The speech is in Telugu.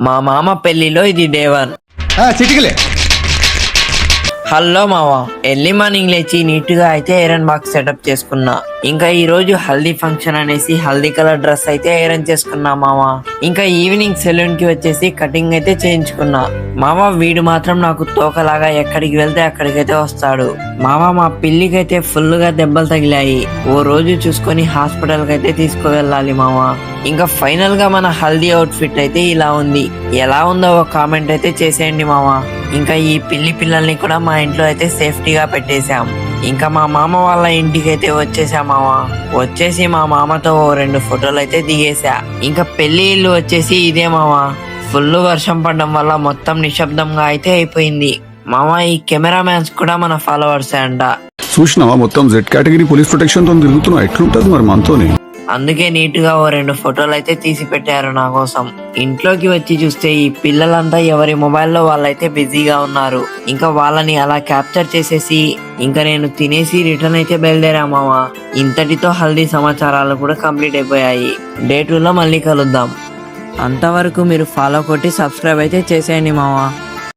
మా మామ పెళ్లిలో ఇది డే 1. చిటికలే. హలో మావా, ఎర్లీ మార్నింగ్ లేచి నీట్ గా అయితే ఐరన్ బాక్స్ సెటప్ చేసుకున్నా. ఇంకా ఈ రోజు హల్దీ ఫంక్షన్ అనేసి హల్దీ కలర్ డ్రెస్ అయితే ఐరన్ చేసుకున్నా మావా. ఇంకా ఈవినింగ్ సెలూన్ కి వచ్చేసి కటింగ్ అయితే చేయించుకున్నా. మావా వీడు మాత్రం నాకు తోకలాగా ఎక్కడికి వెళ్తే అక్కడికైతే వస్తాడు. మావా మా పిల్లికైతే ఫుల్ గా దెబ్బలు తగిలాయి. ఓ రోజు చూసుకొని హాస్పిటల్ కి అయితే తీసుకువెళ్ళాలి మావా. ఇంకా ఫైనల్ గా మన హల్దీ అవుట్ ఫిట్ అయితే ఇలా ఉంది. ఎలా ఉందో ఒక కామెంట్ అయితే చేసేయండి మావా. ఇంకా ఈ పిల్లల్ని కూడా మా ఇంట్లో అయితే సేఫ్టీగా పెట్టేశాం. ఇంకా మా మామ వాళ్ళ ఇంటికి అయితే వచ్చేసాం మావా. వచ్చేసి మా మామతో 2 ఫోటోలు అయితే దిగేసా. ఇంకా పెళ్లి ఇల్లు వచ్చేసి ఇదే మావా. ఫుల్ వర్షం పడడం వల్ల మొత్తం నిశ్శబ్దంగా అయితే అయిపోయింది మావా. ఈ కెమెరా మ్యాన్స్ కూడా మన ఫాలోవర్సే అంట. చూసినావా మొత్తం జెడ్ కేటగిరీ పోలీస్ ప్రొటెక్షన్ తో తిరుగుతున్నావు. ఎట్లుంటది మరి మనతోనే. అందుకే నీట్ గా 2 ఫోటోలు అయితే తీసి పెట్టారు నా కోసం. ఇంట్లోకి వచ్చి చూస్తే ఈ పిల్లలంతా ఎవరి మొబైల్లో వాళ్ళైతే బిజీగా ఉన్నారు. ఇంకా వాళ్ళని అలా క్యాప్చర్ చేసేసి ఇంకా నేను తినేసి రిటర్న్ అయితే బయలుదేరా మావా. ఇంతటితో హల్దీ సమాచారాలు కూడా కంప్లీట్ అయిపోయాయి. డే 2లో మళ్ళీ కలుద్దాం. అంతవరకు మీరు ఫాలో కొట్టి సబ్స్క్రైబ్ అయితే చేసేయండి మావా.